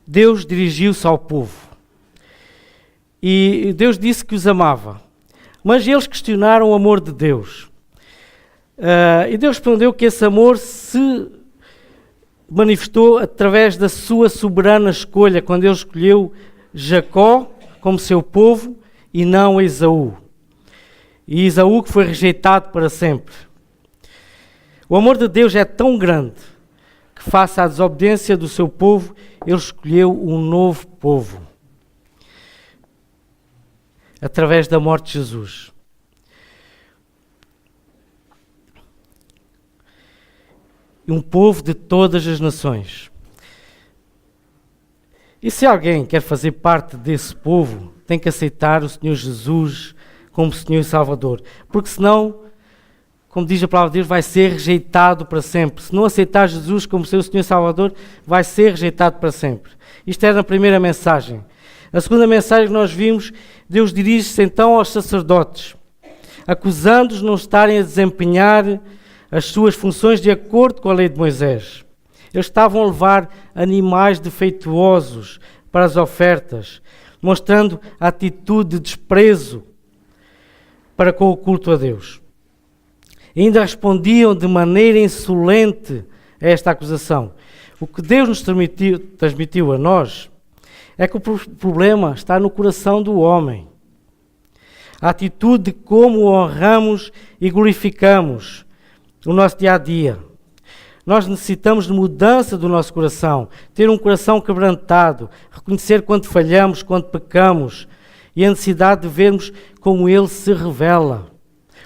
Deus dirigiu-se ao povo e Deus disse que os amava, mas eles questionaram o amor de Deus. E Deus respondeu que esse amor se manifestou através da sua soberana escolha, quando ele escolheu Jacó como seu povo e não Esaú. E Esaú que foi rejeitado para sempre. O amor de Deus é tão grande que, face à desobediência do seu povo, ele escolheu um novo povo através da morte de Jesus. Um povo de todas as nações. E se alguém quer fazer parte desse povo, tem que aceitar o Senhor Jesus como Senhor e Salvador, porque senão, como diz a palavra de Deus, vai ser rejeitado para sempre. Se não aceitar Jesus como seu Senhor e Salvador, vai ser rejeitado para sempre. Isto era a primeira mensagem. Na segunda mensagem que nós vimos, Deus dirige-se então aos sacerdotes, acusando-os de não estarem a desempenhar as suas funções de acordo com a lei de Moisés. Eles estavam a levar animais defeituosos para as ofertas, mostrando a atitude de desprezo para com o culto a Deus. Ainda respondiam de maneira insolente a esta acusação. O que Deus nos transmitiu a nós é que o problema está no coração do homem. A atitude de como honramos e glorificamos o nosso dia-a-dia. Nós necessitamos de mudança do nosso coração, ter um coração quebrantado, reconhecer quando falhamos, quando pecamos, e a necessidade de vermos como Ele se revela,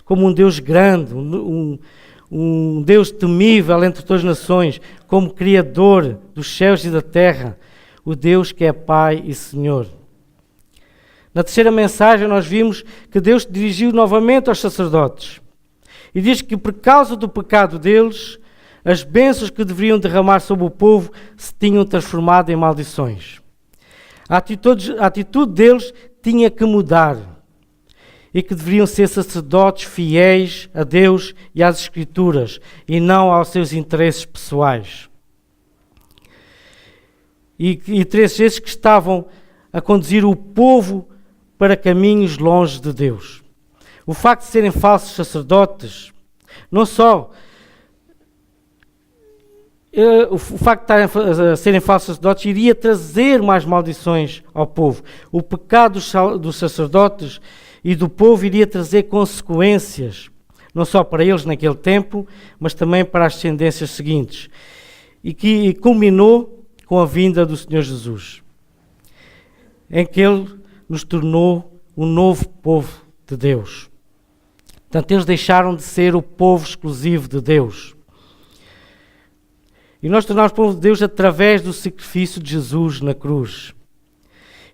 como um Deus grande, um Deus temível entre todas as nações, como Criador dos céus e da terra, o Deus que é Pai e Senhor. Na terceira mensagem nós vimos que Deus se dirigiu novamente aos sacerdotes e diz que por causa do pecado deles, as bênçãos que deveriam derramar sobre o povo se tinham transformado em maldições. A atitude deles tinha que mudar e que deveriam ser sacerdotes fiéis a Deus e às Escrituras e não aos seus interesses pessoais. E interesses esses que estavam a conduzir o povo para caminhos longe de Deus. O facto de serem falsos sacerdotes, não só o facto de serem falsos sacerdotes iria trazer mais maldições ao povo. O pecado dos sacerdotes e do povo iria trazer consequências, não só para eles naquele tempo, mas também para as descendências seguintes. E que culminou com a vinda do Senhor Jesus, em que Ele nos tornou um novo povo de Deus. Portanto, eles deixaram de ser o povo exclusivo de Deus. E nós tornamos povo de Deus através do sacrifício de Jesus na cruz.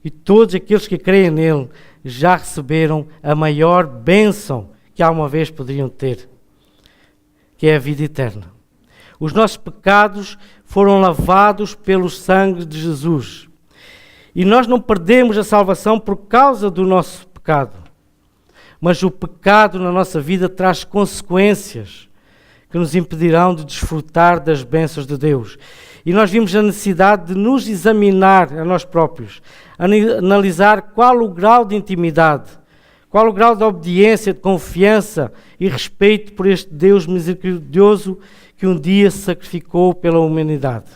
E todos aqueles que creem nele já receberam a maior bênção que alguma vez poderiam ter, que é a vida eterna. Os nossos pecados foram lavados pelo sangue de Jesus. E nós não perdemos a salvação por causa do nosso pecado. Mas o pecado na nossa vida traz consequências que nos impedirão de desfrutar das bênçãos de Deus. E nós vimos a necessidade de nos examinar a nós próprios, analisar qual o grau de intimidade, qual o grau de obediência, de confiança e respeito por este Deus misericordioso que um dia se sacrificou pela humanidade.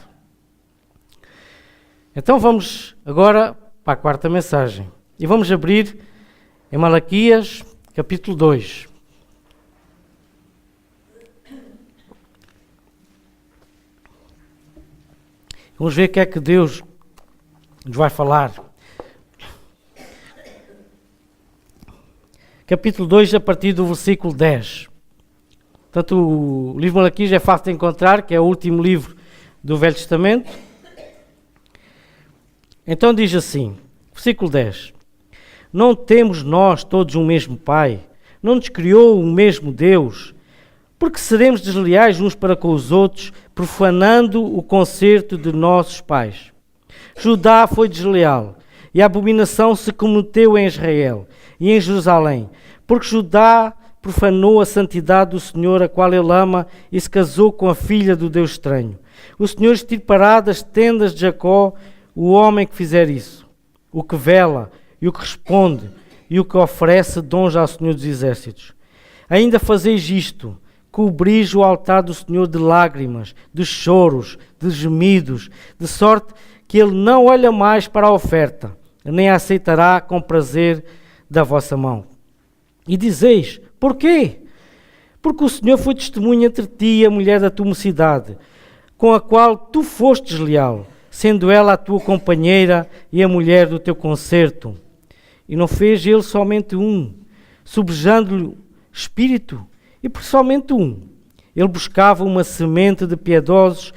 Então vamos agora para a quarta mensagem. E vamos abrir em Malaquias, capítulo 2. Vamos ver o que é que Deus nos vai falar. Capítulo 2, a partir do versículo 10. Portanto, o livro de Malaquias é fácil de encontrar, que é o último livro do Velho Testamento. Então diz assim, versículo 10. Não temos nós todos um mesmo Pai? Não nos criou o mesmo Deus? Porque seremos desleais uns para com os outros, profanando o concerto de nossos pais. Judá foi desleal, e a abominação se cometeu em Israel e em Jerusalém, porque Judá profanou a santidade do Senhor, a qual ele ama, e se casou com a filha do Deus estranho. O Senhor extirpará das tendas de Jacó o homem que fizer isso, o que vela e o que responde e o que oferece dons ao Senhor dos Exércitos. Ainda fazeis isto, cobris o altar do Senhor de lágrimas, de choros, de gemidos, de sorte que ele não olha mais para a oferta, nem a aceitará com prazer da vossa mão. E dizeis, porquê? Porque o Senhor foi testemunha entre ti e a mulher da tua mocidade, com a qual tu foste desleal, sendo ela a tua companheira e a mulher do teu concerto. E não fez ele somente um, subjando-lhe espírito, e por somente um. Ele buscava uma semente de piedosos,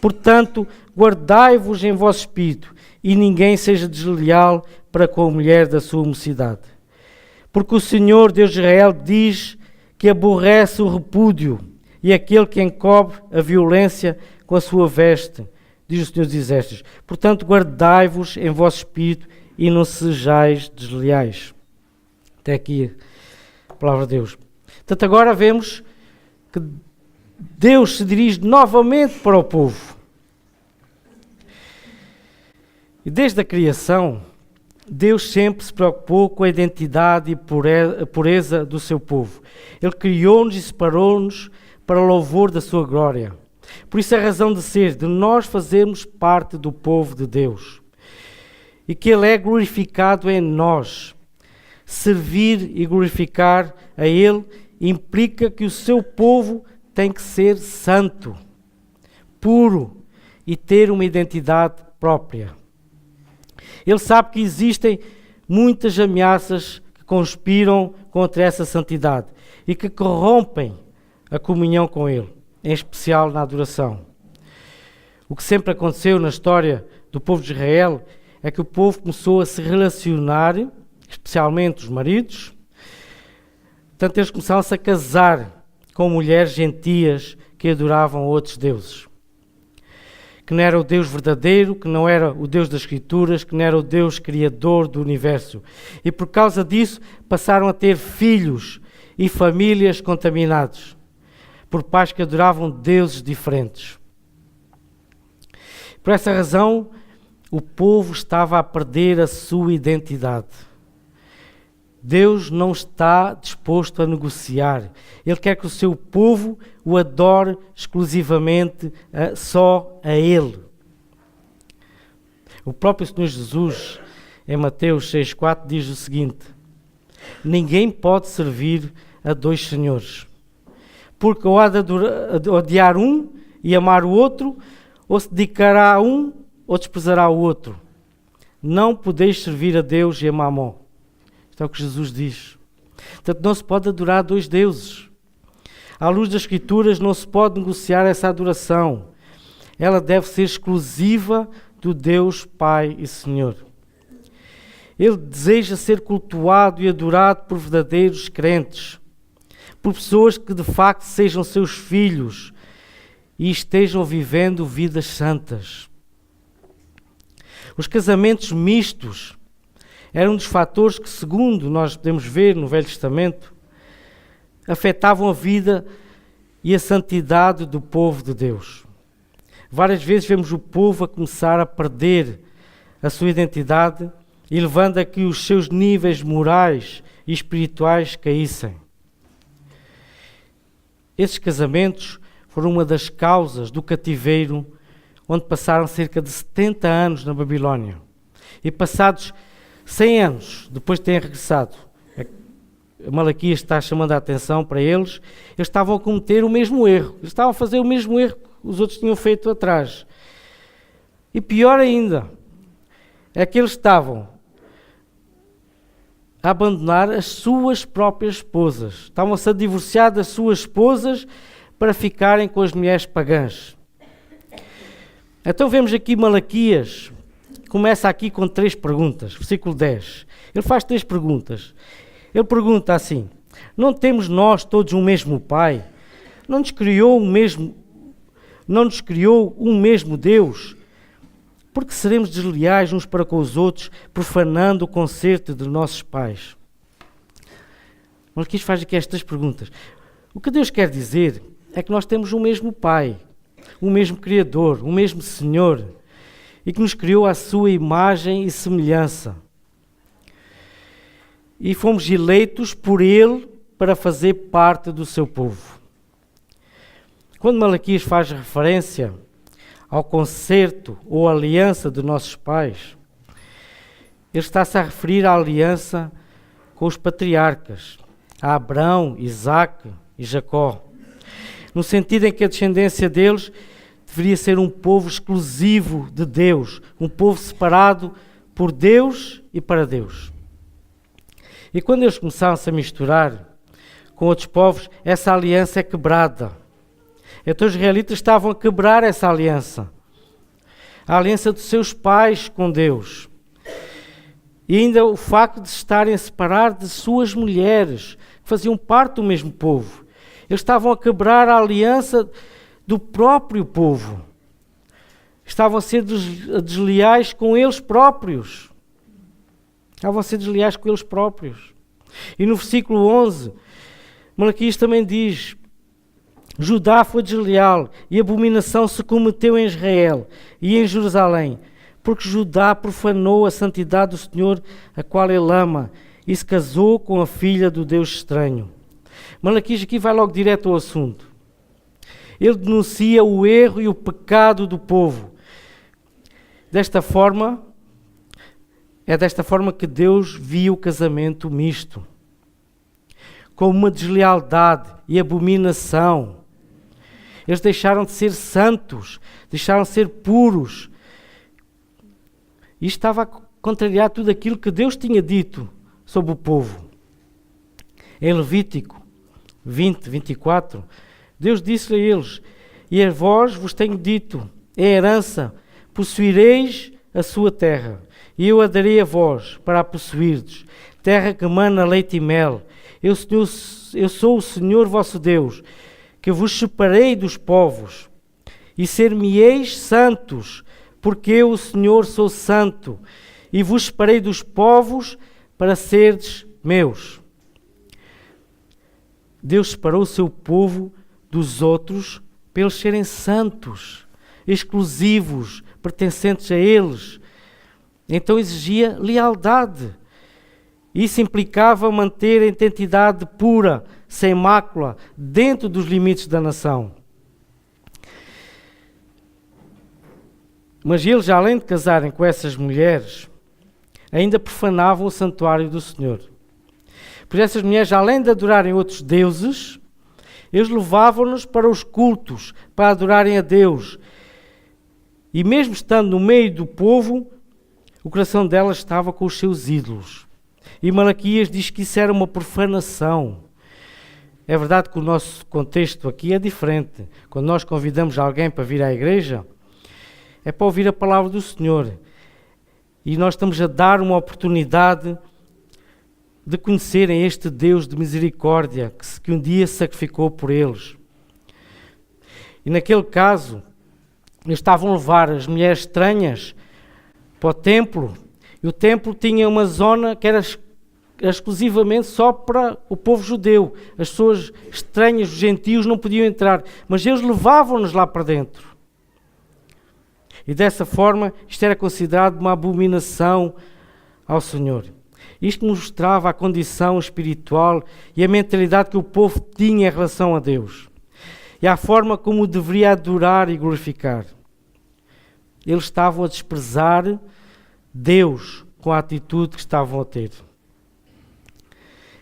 portanto, guardai-vos em vosso espírito, e ninguém seja desleal para com a mulher da sua mocidade. Porque o Senhor, Deus de Israel, diz que aborrece o repúdio e aquele que encobre a violência com a sua veste, diz o Senhor dos Exércitos. Portanto, guardai-vos em vosso espírito e não sejais desleais. Até aqui a palavra de Deus. Portanto, agora vemos que Deus se dirige novamente para o povo. E desde a criação, Deus sempre se preocupou com a identidade e a pureza do seu povo. Ele criou-nos e separou-nos para o louvor da sua glória. Por isso a razão de ser, de nós fazermos parte do povo de Deus. E que Ele é glorificado em nós. Servir e glorificar a Ele implica que o seu povo tem que ser santo, puro e ter uma identidade própria. Ele sabe que existem muitas ameaças que conspiram contra essa santidade e que corrompem a comunhão com Ele, em especial na adoração. O que sempre aconteceu na história do povo de Israel é que o povo começou a se relacionar, especialmente os maridos, portanto eles começaram-se a casar com mulheres gentias que adoravam outros deuses. Que não era o Deus verdadeiro, que não era o Deus das Escrituras, que não era o Deus criador do universo. E por causa disso passaram a ter filhos e famílias contaminados por pais que adoravam deuses diferentes. Por essa razão, o povo estava a perder a sua identidade. Deus não está disposto a negociar. Ele quer que o seu povo o adore exclusivamente só a Ele. O próprio Senhor Jesus, em Mateus 6,4, diz o seguinte: ninguém pode servir a dois senhores, porque ou há de odiar um e amar o outro, ou se dedicará a um ou desprezará o outro. Não podeis servir a Deus e a Mamon. Isto é o que Jesus diz. Portanto, não se pode adorar dois deuses. À luz das Escrituras, não se pode negociar essa adoração. Ela deve ser exclusiva do Deus Pai e Senhor. Ele deseja ser cultuado e adorado por verdadeiros crentes, por pessoas que de facto sejam seus filhos e estejam vivendo vidas santas. Os casamentos mistos era um dos fatores que, segundo nós podemos ver no Velho Testamento, afetavam a vida e a santidade do povo de Deus. Várias vezes vemos o povo a começar a perder a sua identidade e levando a que os seus níveis morais e espirituais caíssem. Esses casamentos foram uma das causas do cativeiro, onde passaram cerca de 70 anos na Babilónia. E passados 100 anos, depois de terem regressado, Malaquias está chamando a atenção para eles, eles estavam a cometer o mesmo erro. Eles estavam a fazer o mesmo erro que os outros tinham feito atrás. E pior ainda, é que eles estavam a abandonar as suas próprias esposas. Estavam-se a divorciar das suas esposas para ficarem com as mulheres pagãs. Então vemos aqui Malaquias, começa aqui com 3 perguntas, versículo 10. Ele faz 3 perguntas. Ele pergunta assim: não temos nós todos um mesmo Pai? Não nos criou um mesmo Deus? Porque seremos desleais uns para com os outros, profanando o concerto de nossos pais? Malaquias faz aqui estas perguntas. O que Deus quer dizer é que nós temos um mesmo Pai, um mesmo Criador, um mesmo Senhor. e que nos criou à sua imagem e semelhança. E fomos eleitos por Ele para fazer parte do seu povo. Quando Malaquias faz referência ao concerto ou aliança de nossos pais, ele está-se a referir à aliança com os patriarcas, a Abraão, Isaque e Jacó, no sentido em que a descendência deles deveria ser um povo exclusivo de Deus, um povo separado por Deus e para Deus. E quando eles começaram-se a misturar com outros povos, essa aliança é quebrada. Então os israelitas estavam a quebrar essa aliança, a aliança dos seus pais com Deus. E ainda o facto de se estarem a separar de suas mulheres, que faziam parte do mesmo povo. Eles estavam a quebrar a aliança do próprio povo. Estavam a ser desleais com eles próprios. Estavam a ser desleais com eles próprios. E no versículo 11, Malaquias também diz: Judá foi desleal e abominação se cometeu em Israel e em Jerusalém, porque Judá profanou a santidade do Senhor, a qual ele ama, e se casou com a filha do Deus estranho. Malaquias aqui vai logo direto ao assunto. Ele denuncia o erro e o pecado do povo. Desta forma que Deus viu o casamento misto, como uma deslealdade e abominação. Eles deixaram de ser santos, deixaram de ser puros. E estava a contrariar tudo aquilo que Deus tinha dito sobre o povo. Em Levítico 20, 24, Deus disse a eles: E a vós vos tenho dito, é herança, possuireis a sua terra, e eu a darei a vós para a possuirdes, terra que mana leite e mel. Eu sou o Senhor vosso Deus, que vos separei dos povos, e ser-me-eis santos, porque eu, o Senhor, sou santo, e vos separei dos povos para serdes meus. Deus separou o seu povo dos outros para eles serem santos, exclusivos, pertencentes a eles. Então exigia lealdade. Isso implicava manter a identidade pura, sem mácula, dentro dos limites da nação. Mas eles, além de casarem com essas mulheres, ainda profanavam o santuário do Senhor. Por essas mulheres, além de adorarem outros deuses, eles levavam-nos para os cultos, para adorarem a Deus. E mesmo estando no meio do povo, o coração delas estava com os seus ídolos. E Malaquias diz que isso era uma profanação. É verdade que o nosso contexto aqui é diferente. Quando nós convidamos alguém para vir à igreja, é para ouvir a palavra do Senhor. E nós estamos a dar uma oportunidade de conhecerem este Deus de misericórdia que um dia se sacrificou por eles. E naquele caso, eles estavam a levar as mulheres estranhas para o templo, e o templo tinha uma zona que era exclusivamente só para o povo judeu. As pessoas estranhas, os gentios, não podiam entrar, mas eles levavam-nos lá para dentro. E dessa forma, isto era considerado uma abominação ao Senhor. Isto mostrava a condição espiritual e a mentalidade que o povo tinha em relação a Deus. E a forma como o deveria adorar e glorificar. Eles estavam a desprezar Deus com a atitude que estavam a ter.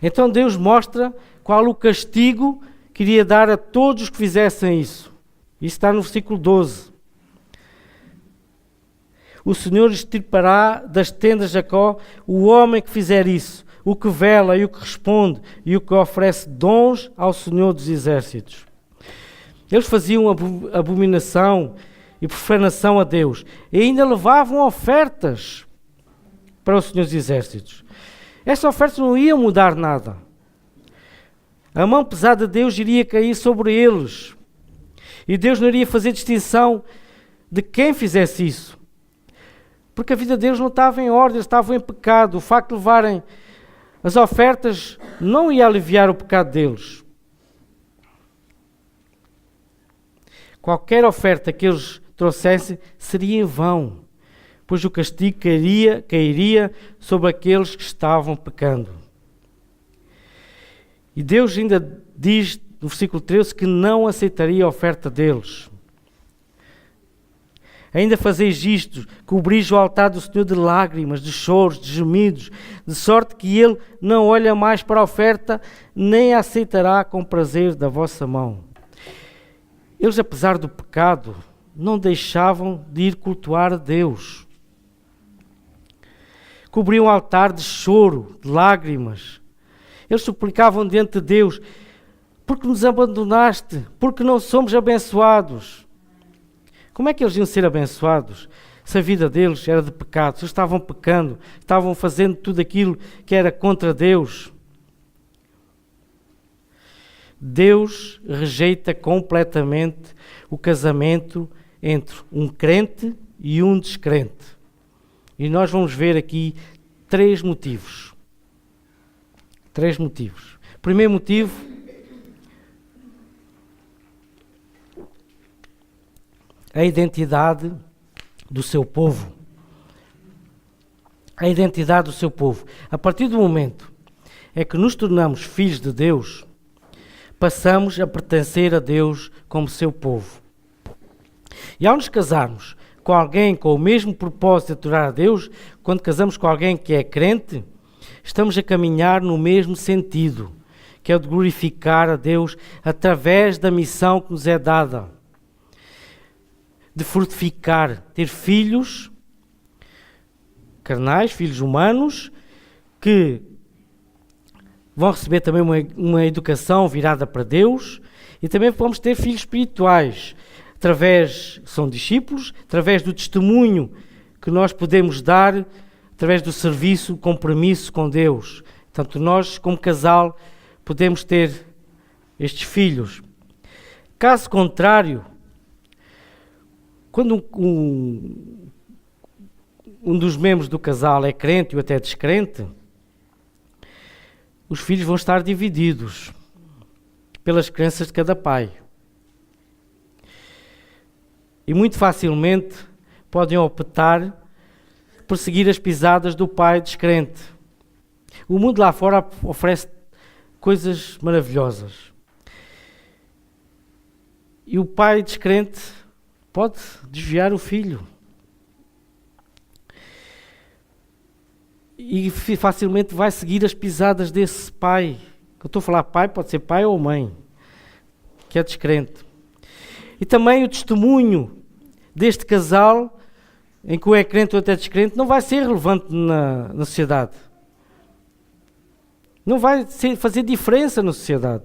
Então Deus mostra qual o castigo que iria dar a todos os que fizessem isso. Isso está no versículo 12. O Senhor extirpará das tendas de Jacó o homem que fizer isso, o que vela e o que responde e o que oferece dons ao Senhor dos Exércitos. Eles faziam abominação e profanação a Deus e ainda levavam ofertas para o Senhor dos Exércitos. Essas ofertas não iam mudar nada. A mão pesada de Deus iria cair sobre eles e Deus não iria fazer distinção de quem fizesse isso. Porque a vida deles não estava em ordem, eles estavam em pecado. O facto de levarem as ofertas não ia aliviar o pecado deles. Qualquer oferta que eles trouxessem seria em vão. pois o castigo cairia sobre aqueles que estavam pecando. E Deus ainda diz no versículo 13 que não aceitaria a oferta deles. Ainda fazeis isto, cobris o altar do Senhor de lágrimas, de choros, de gemidos, de sorte que Ele não olha mais para a oferta, nem a aceitará com prazer da vossa mão. Eles, apesar do pecado, não deixavam de ir cultuar a Deus. Cobriam o altar de choro, de lágrimas. Eles suplicavam diante de Deus: porque nos abandonaste? Porque não somos abençoados? Como é que eles iam ser abençoados se a vida deles era de pecado? Se eles estavam pecando, estavam fazendo tudo aquilo que era contra Deus. Deus rejeita completamente o casamento entre um crente e um descrente. E nós vamos ver aqui 3 motivos. 3 motivos. Primeiro motivo: a identidade do seu povo. A identidade do seu povo. A partir do momento em que nos tornamos filhos de Deus, passamos a pertencer a Deus como seu povo. E ao nos casarmos com alguém com o mesmo propósito de adorar a Deus, quando casamos com alguém que é crente, estamos a caminhar no mesmo sentido, que é o de glorificar a Deus através da missão que nos é dada. De frutificar, ter filhos carnais, filhos humanos, que vão receber também uma educação virada para Deus, e também vamos ter filhos espirituais, são discípulos, através do testemunho que nós podemos dar, através do serviço, compromisso com Deus. Portanto, nós, como casal, podemos ter estes filhos. Caso contrário, quando um dos membros do casal é crente ou até descrente, os filhos vão estar divididos pelas crenças de cada pai. E muito facilmente podem optar por seguir as pisadas do pai descrente. O mundo lá fora oferece coisas maravilhosas. E o pai descrente pode desviar o filho. E facilmente vai seguir as pisadas desse pai. Eu estou a falar pai, pode ser pai ou mãe, que é descrente. E também o testemunho deste casal, em que um é crente ou até descrente, não vai ser relevante na sociedade. Não vai fazer diferença na sociedade.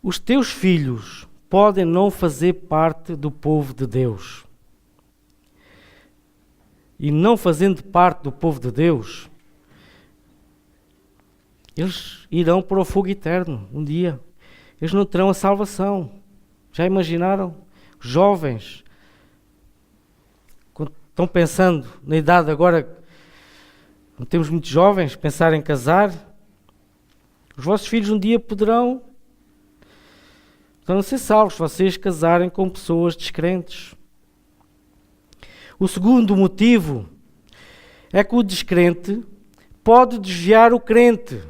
Os teus filhos podem não fazer parte do povo de Deus. E não fazendo parte do povo de Deus, eles irão para o fogo eterno um dia. Eles não terão a salvação. Já imaginaram? Jovens, quando estão pensando na idade agora, não temos muitos jovens, pensar em casar, os vossos filhos um dia poderão não ser salvos se vocês casarem com pessoas descrentes. O segundo motivo é que o descrente pode desviar o crente.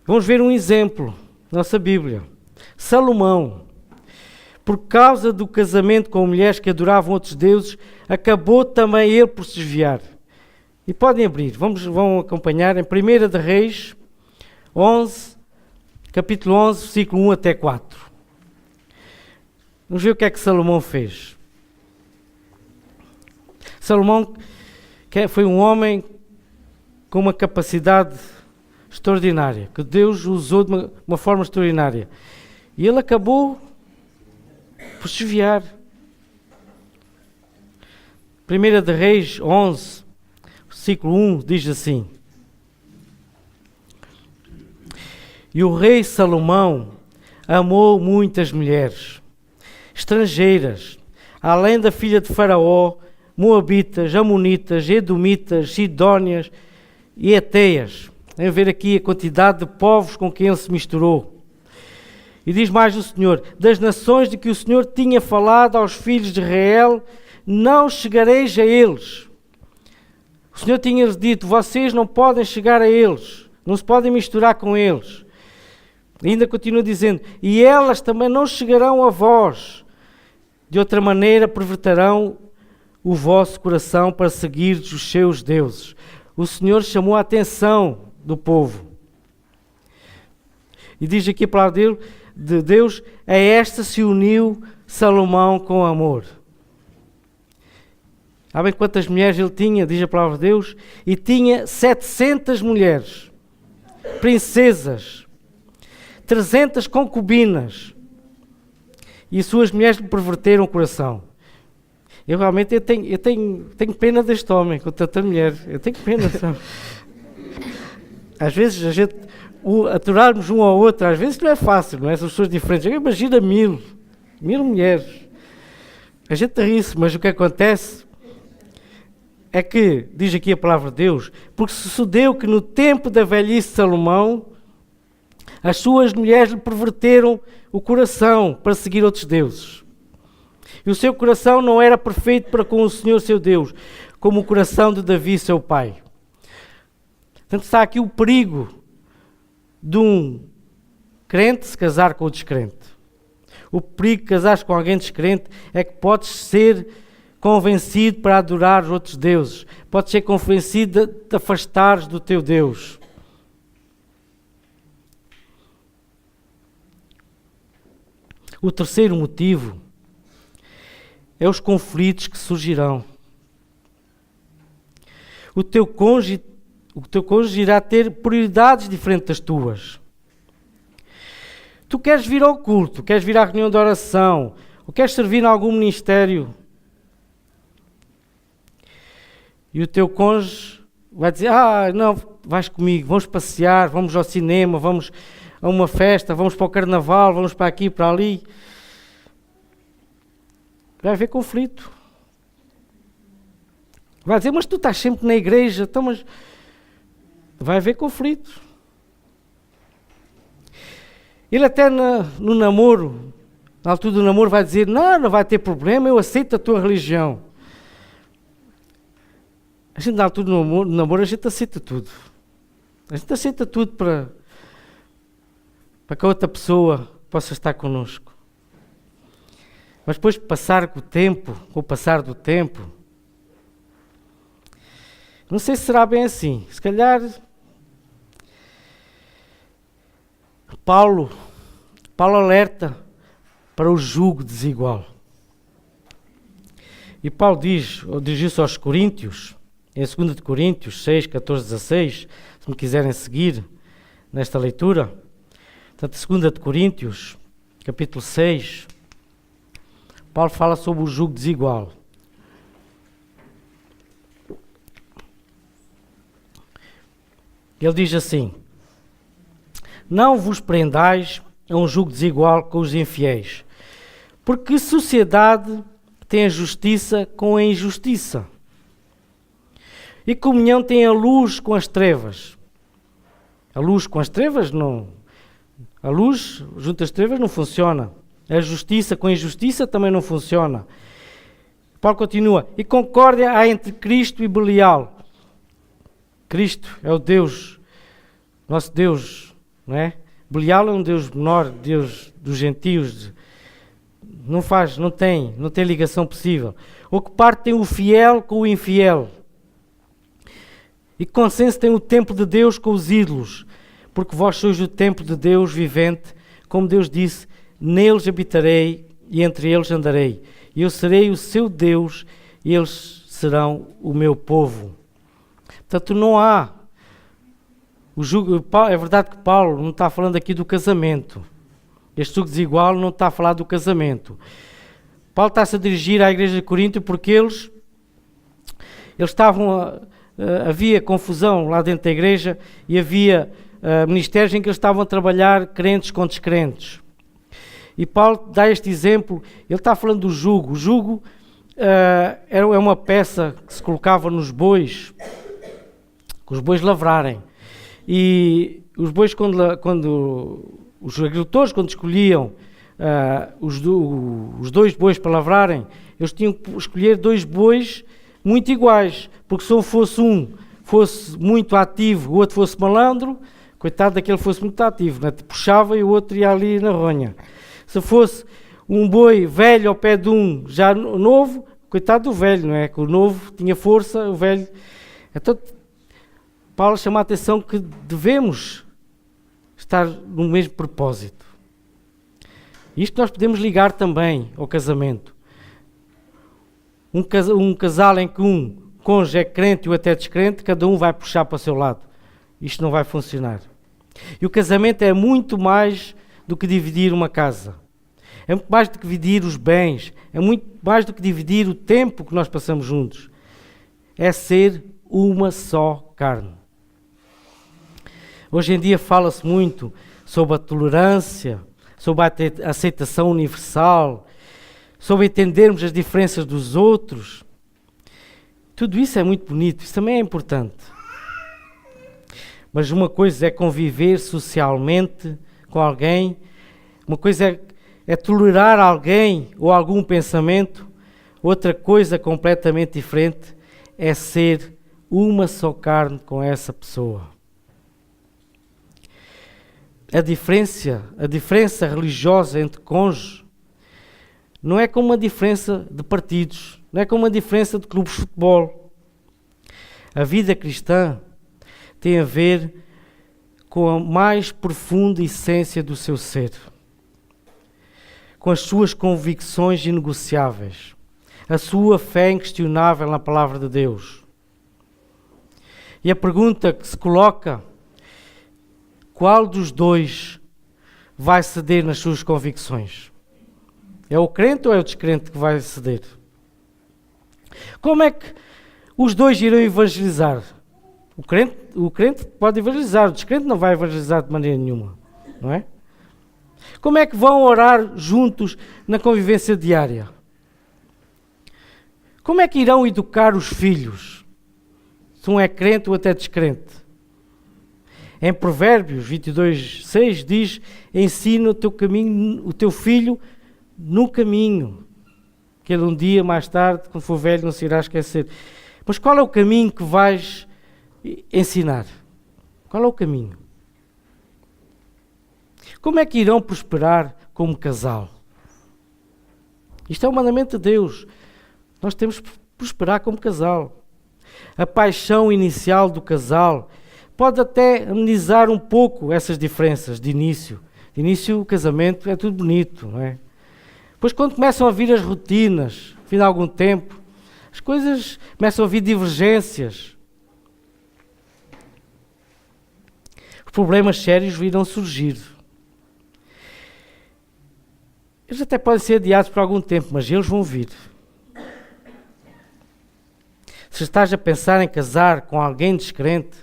Vamos ver um exemplo na nossa Bíblia. Salomão, por causa do casamento com mulheres que adoravam outros deuses, acabou também ele por se desviar. E podem abrir, vão acompanhar em 1 de Reis 11, capítulo 11, versículo 1 até 4. Vamos ver o que é que Salomão fez. Salomão foi um homem com uma capacidade extraordinária, que Deus usou de uma forma extraordinária. E ele acabou por se desviar. 1 de Reis 11, versículo 1, diz assim: E o rei Salomão amou muitas mulheres estrangeiras, além da filha de Faraó, moabitas, amonitas, edomitas, sidónias e eteias. Vem ver aqui a quantidade de povos com quem ele se misturou. E diz mais o Senhor: das nações de que o Senhor tinha falado aos filhos de Israel, não chegareis a eles. O Senhor tinha-lhes dito: vocês não podem chegar a eles, não se podem misturar com eles. E ainda continua dizendo: e elas também não chegarão a vós. De outra maneira perverterão o vosso coração para seguir os seus deuses. O Senhor chamou a atenção do povo. E diz aqui a palavra de Deus: a esta se uniu Salomão com amor. Sabem quantas mulheres ele tinha? Diz a palavra de Deus. E tinha 700 mulheres, princesas, 300 concubinas. E suas mulheres lhe perverteram o coração. Eu realmente tenho pena deste homem com tanta mulher. Eu tenho pena. Às vezes a gente, aturarmos um ao outro, às vezes não é fácil, não é? São pessoas diferentes. Imagina mil mulheres. A gente ri-se, mas o que acontece é que, diz aqui a palavra de Deus, porque sucedeu que no tempo da velhice de Salomão, as suas mulheres lhe perverteram o coração para seguir outros deuses. E o seu coração não era perfeito para com o Senhor seu Deus, como o coração de Davi, seu pai. Portanto, está aqui o perigo de um crente se casar com o descrente. O perigo de casares com alguém descrente é que podes ser convencido para adorar os outros deuses. Podes ser convencido de te afastares do teu Deus. O terceiro motivo é os conflitos que surgirão. O teu cônjuge irá ter prioridades diferentes das tuas. Tu queres vir ao culto, queres vir à reunião de oração, ou queres servir em algum ministério. E o teu cônjuge vai dizer: não, vais comigo, vamos passear, vamos ao cinema, vamos a uma festa, vamos para o carnaval, vamos para aqui, para ali. Vai haver conflito. Vai dizer: mas tu estás sempre na igreja, então, mas vai haver conflito. Ele até no namoro, na altura do namoro, vai dizer: não vai ter problema, eu aceito a tua religião. A gente, na altura do namoro, a gente aceita tudo. A gente aceita tudo para que a outra pessoa possa estar connosco. Mas depois, com o passar do tempo, não sei se será bem assim. Se calhar, Paulo alerta para o jugo desigual. E Paulo diz isso aos Coríntios, em 2 Coríntios 6, 14, 16, se me quiserem seguir nesta leitura. Portanto, 2 Coríntios, capítulo 6, Paulo fala sobre o jugo desigual. Ele diz assim: não vos prendais a um jugo desigual com os infiéis, porque sociedade tem a justiça com a injustiça, e comunhão tem a luz com as trevas. A luz com as trevas não. A luz junto às trevas não funciona. A justiça com a injustiça também não funciona. Paulo continua: e concórdia há entre Cristo e Belial. Cristo é o Deus, nosso Deus, não é? Belial é um Deus menor, Deus dos gentios. Não tem ligação possível. O que parte tem o fiel com o infiel. E que consenso tem o templo de Deus com os ídolos, porque vós sois o templo de Deus vivente, como Deus disse: neles habitarei e entre eles andarei. E eu serei o seu Deus e eles serão o meu povo. Portanto, não há o jugo. É verdade que Paulo não está falando aqui do casamento. Este jugo desigual não está a falar do casamento. Paulo está-se a dirigir à igreja de Corinto porque eles estavam havia confusão lá dentro da igreja e havia ministérios em que eles estavam a trabalhar crentes com descrentes. E Paulo dá este exemplo. Ele está falando do jugo. O jugo é uma peça que se colocava nos bois, que os bois lavrarem. E os bois, quando Os agricultores, quando escolhiam os 2 bois para lavrarem, eles tinham que escolher 2 bois muito iguais, porque se fosse um fosse muito ativo, o outro fosse malandro, coitado daquele fosse muito ativo, né? Puxava e o outro ia ali na ronha. Se fosse um boi velho ao pé de um já novo, coitado do velho, não é? Que o novo tinha força, o velho... Então, Paulo chama a atenção que devemos estar no mesmo propósito. Isto nós podemos ligar também ao casamento. Um casal em que um cônjuge é crente e o outro é descrente, cada um vai puxar para o seu lado. Isto não vai funcionar. E o casamento é muito mais do que dividir uma casa. É muito mais do que dividir os bens. É muito mais do que dividir o tempo que nós passamos juntos. É ser uma só carne. Hoje em dia fala-se muito sobre a tolerância, sobre a aceitação universal, sobre entendermos as diferenças dos outros. Tudo isso é muito bonito, isso também é importante. Mas uma coisa é conviver socialmente com alguém, uma coisa é tolerar alguém ou algum pensamento, outra coisa completamente diferente é ser uma só carne com essa pessoa. A diferença religiosa entre cônjuges não é como uma diferença de partidos, não é como uma diferença de clubes de futebol. A vida cristã tem a ver com a mais profunda essência do seu ser, com as suas convicções inegociáveis, a sua fé inquestionável na palavra de Deus. E a pergunta que se coloca: qual dos dois vai ceder nas suas convicções? É o crente ou é o descrente que vai ceder? Como é que os dois irão evangelizar? O crente pode evangelizar, o descrente não vai evangelizar de maneira nenhuma, não é? Como é que vão orar juntos na convivência diária? Como é que irão educar os filhos? Se um é crente ou até descrente? Em Provérbios 22:6 diz: ensina o teu filho no caminho, que ele um dia mais tarde, quando for velho, não se irá esquecer. Mas qual é o caminho que vais ensinar? Qual é o caminho? Como é que irão prosperar como casal? Isto é o mandamento de Deus. Nós temos que prosperar como casal. A paixão inicial do casal pode até amenizar um pouco essas diferenças de início. De início, o casamento é tudo bonito, não é? Depois, quando começam a vir as rotinas, no fim de algum tempo, as coisas começam a vir divergências. Os problemas sérios virão surgir. Eles até podem ser adiados por algum tempo, mas eles vão vir. Se estás a pensar em casar com alguém descrente,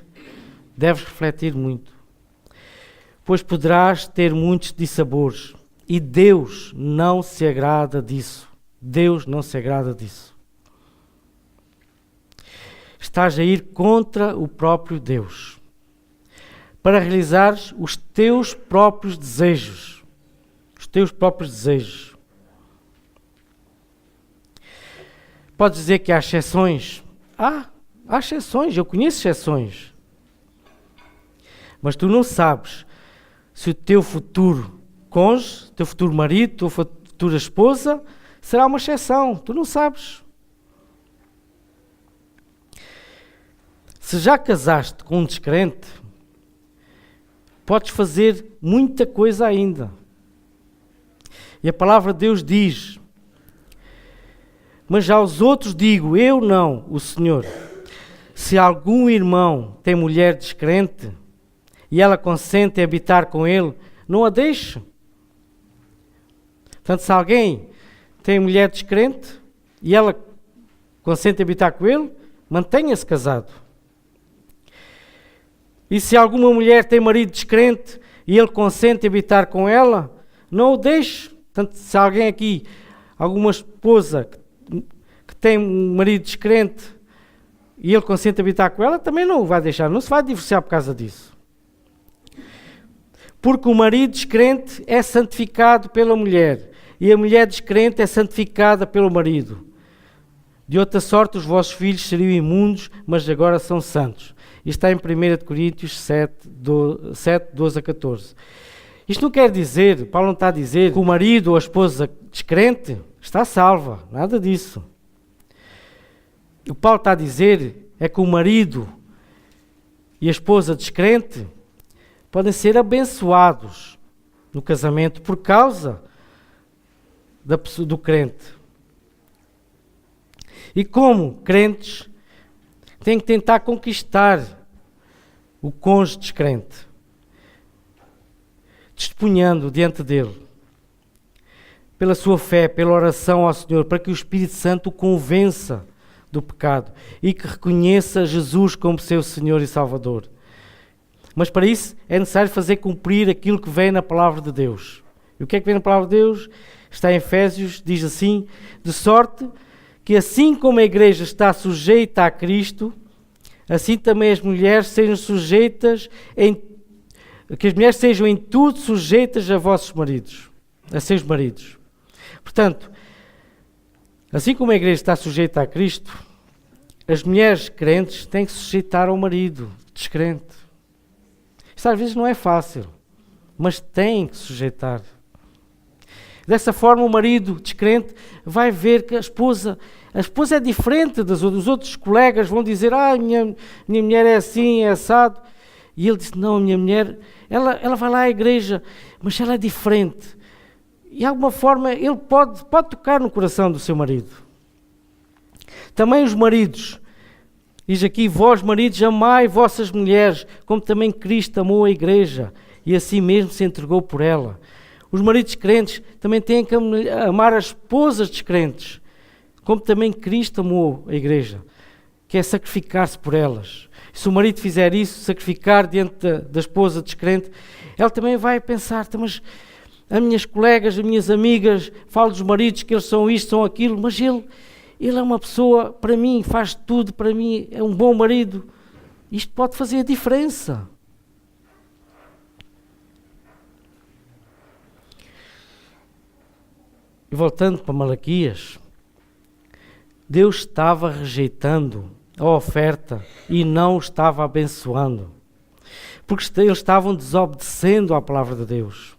deves refletir muito, pois poderás ter muitos dissabores e Deus não se agrada disso. Deus não se agrada disso. Estás a ir contra o próprio Deus para realizares os teus próprios desejos. Os teus próprios desejos. Podes dizer que há exceções? Há exceções, eu conheço exceções. Mas tu não sabes se o teu futuro cônjuge, teu futuro marido, tua futura esposa, será uma exceção. Tu não sabes. Se já casaste com um descrente, podes fazer muita coisa ainda. E a palavra de Deus diz: mas aos outros digo, eu não, o Senhor, se algum irmão tem mulher descrente e ela consente em habitar com ele, não a deixe. Portanto, se alguém tem mulher descrente e ela consente em habitar com ele, mantenha-se casado. E se alguma mulher tem marido descrente e ele consente em habitar com ela, não o deixe. Portanto, se alguém aqui, alguma esposa que tem um marido descrente e ele consente em habitar com ela, também não o vai deixar, não se vai divorciar por causa disso. Porque o marido descrente é santificado pela mulher, e a mulher descrente é santificada pelo marido. De outra sorte, os vossos filhos seriam imundos, mas agora são santos. Isto está em 1 Coríntios 7, 12 a 14. Isto não quer dizer, Paulo não está a dizer que o marido ou a esposa descrente está salva, nada disso. O que Paulo está a dizer é que o marido e a esposa descrente podem ser abençoados no casamento por causa do crente. E como crentes, têm que tentar conquistar o cônjuge descrente, testemunhando diante dele, pela sua fé, pela oração ao Senhor, para que o Espírito Santo o convença do pecado e que reconheça Jesus como seu Senhor e Salvador. Mas para isso é necessário fazer cumprir aquilo que vem na Palavra de Deus. E o que é que vem na Palavra de Deus? Está em Efésios, diz assim: de sorte que assim como a igreja está sujeita a Cristo, assim também as mulheres sejam sujeitas que as mulheres sejam em tudo sujeitas a vossos maridos, a seus maridos. Portanto, assim como a igreja está sujeita a Cristo, as mulheres crentes têm que se sujeitar ao marido descrente. Isso às vezes não é fácil, mas têm que se sujeitar. Dessa forma, o marido descrente vai ver que a esposa é diferente dos outros colegas, vão dizer: minha mulher é assim, é assado. E ele diz: não, a minha mulher, ela vai lá à igreja, mas ela é diferente. E de alguma forma ele pode tocar no coração do seu marido. Também os maridos, diz aqui: vós maridos amai vossas mulheres, como também Cristo amou a igreja, e assim mesmo se entregou por ela. Os maridos crentes também têm que amar as esposas descrentes, como também Cristo amou a igreja, que é sacrificar-se por elas. Se o marido fizer isso, sacrificar diante da esposa descrente, ela também vai pensar: mas as minhas colegas, as minhas amigas, falo dos maridos que eles são isto, são aquilo, mas ele é uma pessoa, para mim, faz tudo para mim, é um bom marido. Isto pode fazer a diferença. E voltando para Malaquias, Deus estava rejeitando a oferta e não estava abençoando, porque eles estavam desobedecendo à palavra de Deus.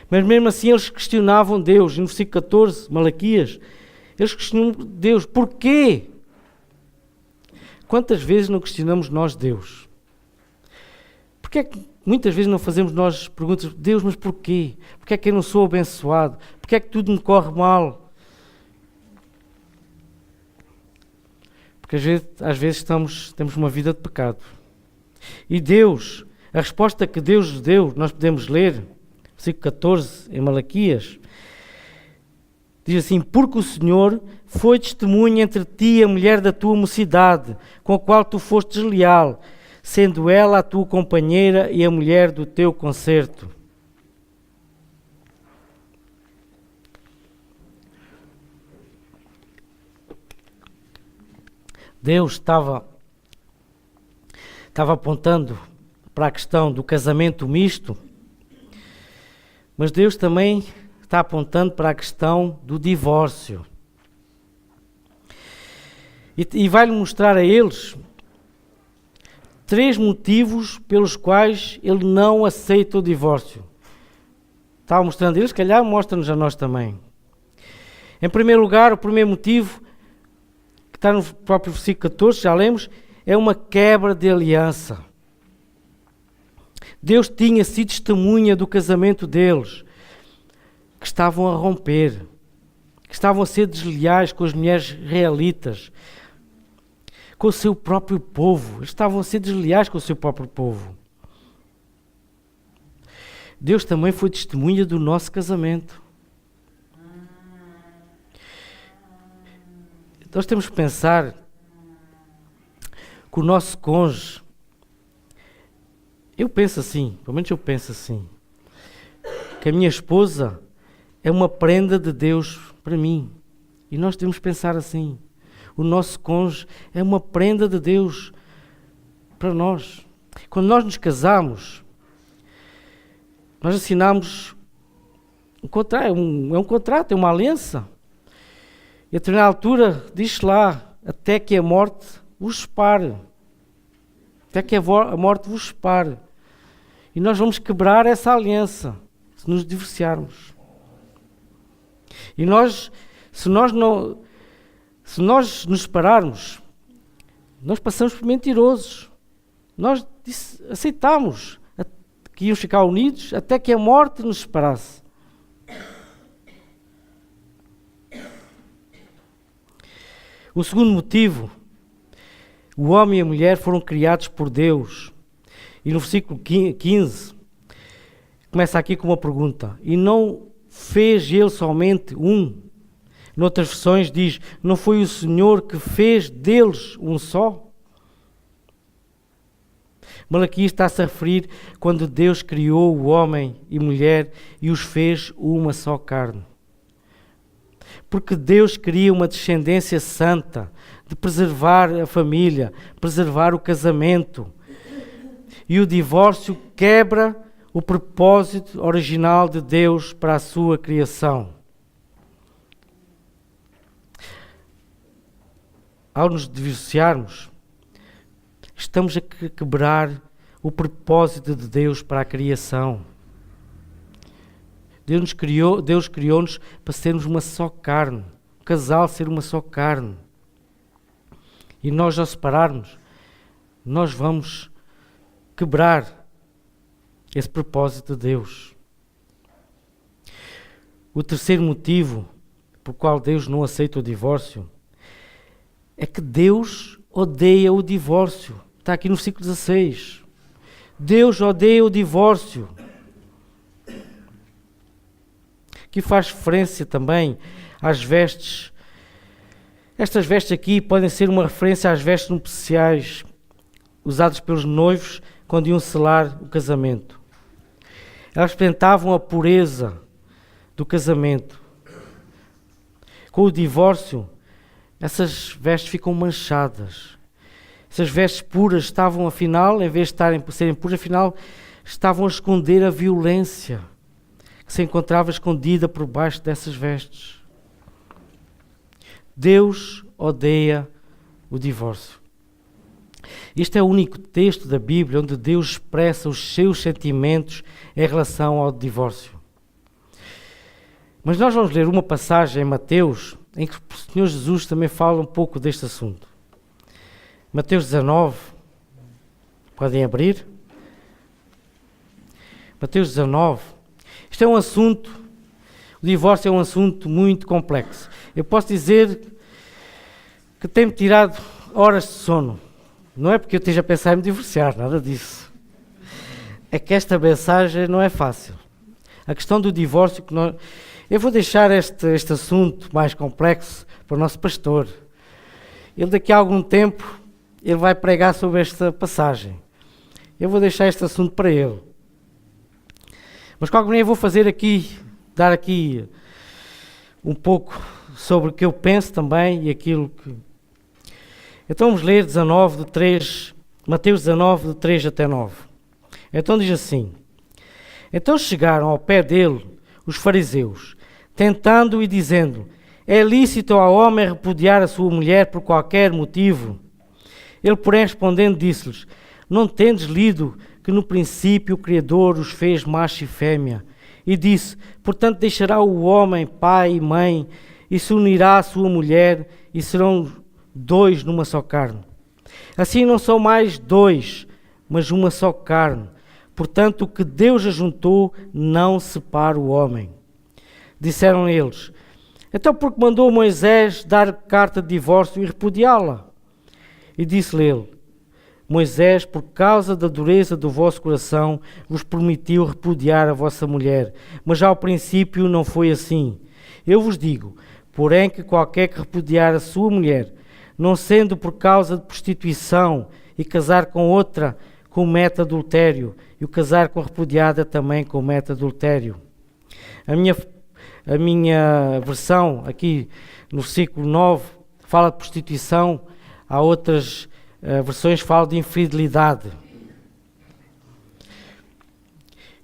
Mas mesmo assim eles questionavam Deus. No versículo 14, Malaquias, eles questionam Deus: porquê? Quantas vezes não questionamos nós Deus? Porquê é que muitas vezes não fazemos nós perguntas: Deus, mas porquê? Porquê é que eu não sou abençoado? Porquê é que tudo me corre mal? Porque às vezes temos uma vida de pecado. E Deus, a resposta que Deus nos deu, nós podemos ler, versículo 14, em Malaquias, diz assim: porque o Senhor foi testemunha entre ti e a mulher da tua mocidade, com a qual tu foste desleal, sendo ela a tua companheira e a mulher do teu concerto. Deus estava apontando para a questão do casamento misto, mas Deus também está apontando para a questão do divórcio. E vai-lhe mostrar a eles 3 motivos pelos quais ele não aceita o divórcio. Estava mostrando a eles, se calhar mostra-nos a nós também. Em primeiro lugar, o primeiro motivo, que está no próprio versículo 14, já lemos, é uma quebra de aliança. Deus tinha sido testemunha do casamento deles, que estavam a romper, que estavam a ser desleais com as mulheres realitas, com o seu próprio povo. Eles estavam a ser desleais com o seu próprio povo. Deus também foi testemunha do nosso casamento. Nós temos que pensar que o nosso cônjuge, eu penso assim, pelo menos eu penso assim, que a minha esposa é uma prenda de Deus para mim. E nós temos que pensar assim: o nosso cônjuge é uma prenda de Deus para nós. Quando nós nos casamos, Nós assinamos um contrato, é um contrato, é uma aliança. E a determinada altura diz lá, até que a morte vos separe. Até que a morte vos separe. E nós vamos quebrar essa aliança, se nos divorciarmos. E se nós nos separarmos, nós passamos por mentirosos. Nós aceitamos que íamos ficar unidos até que a morte nos separasse. O segundo motivo, o homem e a mulher foram criados por Deus. E no versículo 15, começa aqui com uma pergunta. E não fez ele somente um? Noutras versões diz, não foi o Senhor que fez deles um só? Malaquias está-se a referir quando Deus criou o homem e mulher e os fez uma só carne. Porque Deus queria uma descendência santa, de preservar a família, preservar o casamento. E o divórcio quebra o propósito original de Deus para a sua criação. Ao nos divorciarmos, estamos a quebrar o propósito de Deus para a criação. Deus criou-nos para sermos uma só carne, um casal ser uma só carne. E nós, ao separarmos, nós vamos quebrar esse propósito de Deus. O terceiro motivo por qual Deus não aceita o divórcio é que Deus odeia o divórcio. Está aqui no versículo 16. Deus odeia o divórcio. Que faz referência também às vestes. Estas vestes aqui podem ser uma referência às vestes nupciais usadas pelos noivos quando iam selar o casamento. Elas representavam a pureza do casamento. Com o divórcio, essas vestes ficam manchadas. Essas vestes puras estavam, afinal, em vez de serem puras, afinal, estavam a esconder a violência que se encontrava escondida por baixo dessas vestes. Deus odeia o divórcio. Este é o único texto da Bíblia onde Deus expressa os seus sentimentos em relação ao divórcio. Mas nós vamos ler uma passagem em Mateus em que o Senhor Jesus também fala um pouco deste assunto. Mateus 19, podem abrir. Mateus 19. Isto é um assunto, o divórcio é um assunto muito complexo. Eu posso dizer que tem-me tirado horas de sono. Não é porque eu esteja a pensar em me divorciar, nada disso. É que esta mensagem não é fácil. A questão do divórcio, eu vou deixar este assunto mais complexo para o nosso pastor. Ele daqui a algum tempo, ele vai pregar sobre esta passagem. Eu vou deixar este assunto para ele. Mas de qualquer maneira eu vou dar aqui um pouco sobre o que eu penso também e aquilo que... Então vamos ler Mateus 19, de 3 até 9. Então diz assim: Então chegaram ao pé dele os fariseus, tentando e dizendo: É lícito ao homem repudiar a sua mulher por qualquer motivo? Ele, porém, respondendo, disse-lhes: Não tendes lido que no princípio o Criador os fez macho e fêmea? E disse: Portanto deixará o homem pai e mãe, e se unirá à sua mulher, e serão dois numa só carne. Assim não são mais dois, mas uma só carne. Portanto, o que Deus ajuntou, não separa o homem. Disseram eles: Então por que mandou Moisés dar carta de divórcio e repudiá-la? E disse-lhe ele: Moisés, por causa da dureza do vosso coração, vos permitiu repudiar a vossa mulher, mas já ao princípio não foi assim. Eu vos digo, porém, que qualquer que repudiar a sua mulher, não sendo por causa de prostituição, e casar com outra, comete adultério, e o casar com a repudiada também comete adultério. A minha versão, aqui no versículo 9, fala de prostituição, há outras versões que falam de infidelidade.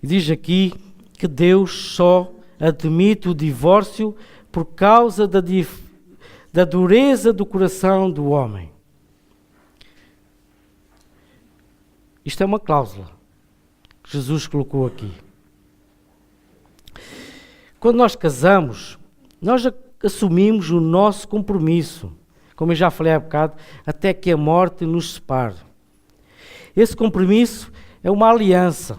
E diz aqui que Deus só admite o divórcio por causa da dureza do coração do homem. Isto é uma cláusula que Jesus colocou aqui. Quando nós casamos, nós assumimos o nosso compromisso, como eu já falei há bocado, até que a morte nos separe. Esse compromisso é uma aliança.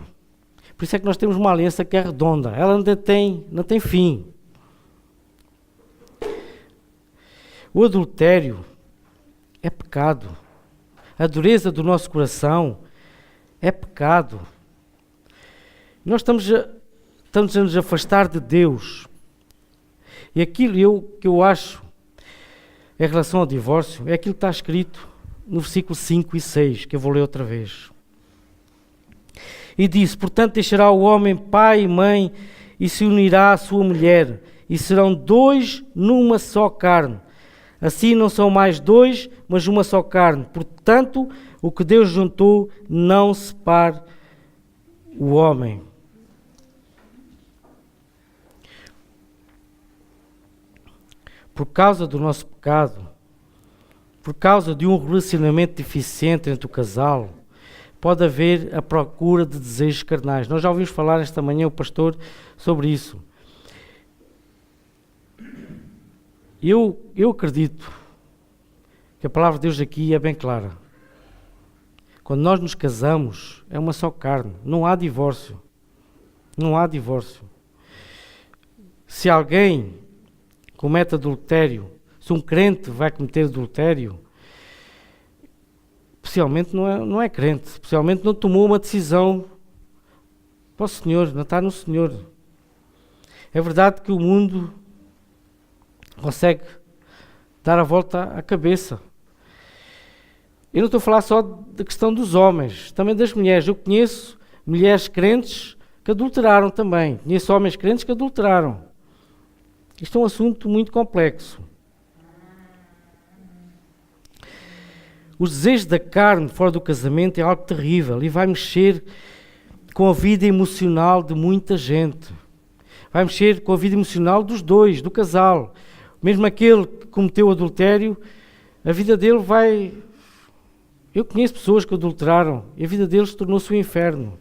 Por isso é que nós temos uma aliança que é redonda. Ela não tem fim. O adultério é pecado. A dureza do nosso coração é pecado. Nós estamos a nos afastar de Deus. E aquilo que eu acho em relação ao divórcio é aquilo que está escrito no versículo 5 e 6, que eu vou ler outra vez. E disse: portanto deixará o homem pai e mãe e se unirá à sua mulher, e serão dois numa só carne. Assim não são mais dois, mas uma só carne. Portanto, o que Deus juntou, não separe o homem. Por causa do nosso pecado, por causa de um relacionamento deficiente entre o casal, pode haver a procura de desejos carnais. Nós já ouvimos falar esta manhã o pastor sobre isso. Eu acredito que a palavra de Deus aqui é bem clara. Quando nós nos casamos, é uma só carne. Não há divórcio. Não há divórcio. Se alguém comete adultério, se um crente vai cometer adultério, especialmente não é crente, especialmente não tomou uma decisão para o Senhor, não está no Senhor. É verdade que o mundo consegue dar a volta à cabeça. Eu não estou a falar só da questão dos homens, também das mulheres. Eu conheço mulheres crentes que adulteraram também. Conheço homens crentes que adulteraram. Isto é um assunto muito complexo. Os desejos da carne fora do casamento é algo terrível e vai mexer com a vida emocional de muita gente. Vai mexer com a vida emocional dos dois, do casal. Mesmo aquele que cometeu adultério, a vida dele vai... Eu conheço pessoas que adulteraram e a vida deles tornou-se um inferno.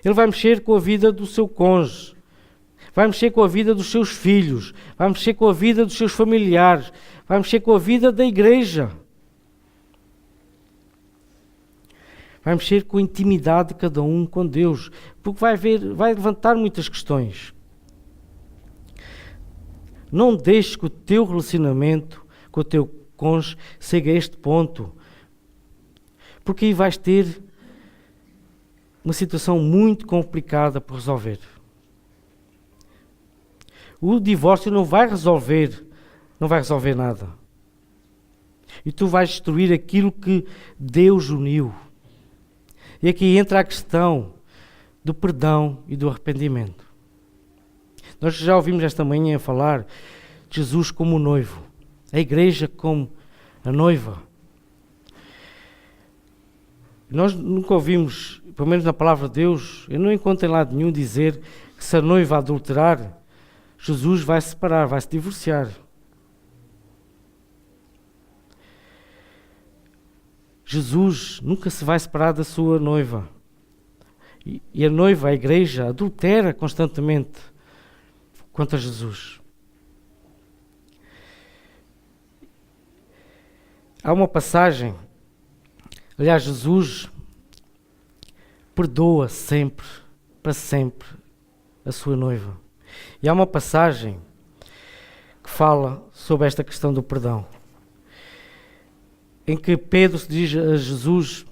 Ele vai mexer com a vida do seu cônjuge, vai mexer com a vida dos seus filhos, vai mexer com a vida dos seus familiares, vai mexer com a vida da igreja. Vai mexer com a intimidade de cada um com Deus, porque vai levantar muitas questões. Não deixes que o teu relacionamento com o teu cônjuge chegue a este ponto, porque aí vais ter uma situação muito complicada para resolver. O divórcio não vai resolver nada. E tu vais destruir aquilo que Deus uniu. E aqui entra a questão do perdão e do arrependimento. Nós já ouvimos esta manhã falar de Jesus como o noivo, a igreja como a noiva. Nós nunca ouvimos, pelo menos na palavra de Deus, eu não encontro em lado nenhum dizer que se a noiva adulterar, Jesus vai se separar, vai se divorciar. Jesus nunca se vai separar da sua noiva. E a noiva, a igreja, adultera constantemente contra Jesus. Há uma passagem, aliás, Jesus perdoa sempre, para sempre, a sua noiva. E há uma passagem que fala sobre esta questão do perdão, em que Pedro se dirige a Jesus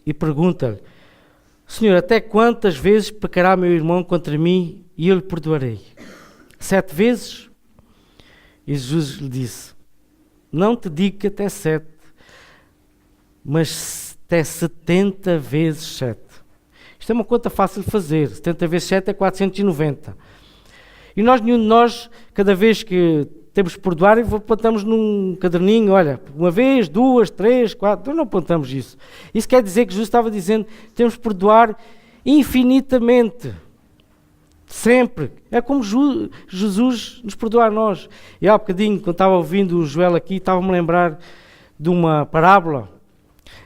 e pergunta-lhe: Senhor, até quantas vezes pecará meu irmão contra mim e eu lhe perdoarei? 7 vezes? E Jesus lhe disse: não te digo que até 7, mas até 70 vezes 7. Isto é uma conta fácil de fazer. 70 vezes 7 é 490. E nenhum de nós, cada vez que temos que perdoar, apontamos num caderninho, olha, 1 vez, 2, 3, 4, nós não apontamos isso. Isso quer dizer que Jesus estava dizendo que temos que perdoar infinitamente. Sempre. É como Jesus nos perdoa a nós. E há bocadinho, quando estava ouvindo o Joel aqui, estava-me a lembrar de uma parábola